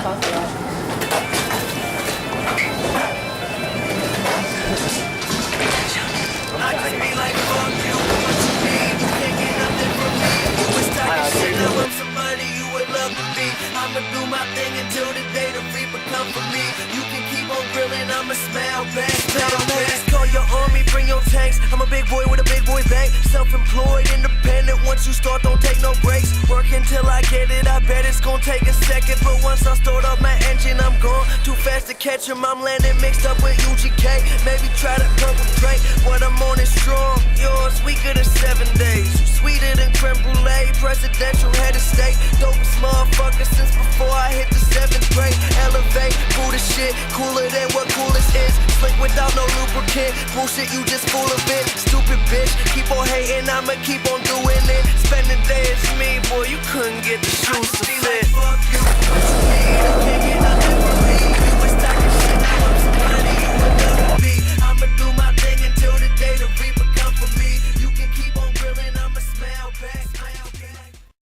I'ma do my thing until the day the reaper come for me. You can keep on grilling, I'ma smell bad, smell bad. Call your army, bring your tanks. I'm a big boy with a big boy bank. Self-employed, independent. Once you start, don't take no breaks. Work until I get it, I bet it's gonna take a second. But once I start up my engine, I'm gone. Too fast to catch him, I'm landing mixed up with UGK. Maybe try to purple Drake. What I'm on is strong. Yours weaker than 7 days. Sweeter than creme brulee. Presidential head of state. Dopest motherfucker since before I hit the 7th grade. Elevate, Buddha shit. Cooler than what coolest is. Slick without no lubricant. Bullshit, you just full of it. Stupid bitch. Keep on hating, I'ma keep on doing it. Spend the day, it's me, boy. You couldn't get the shoes to fit.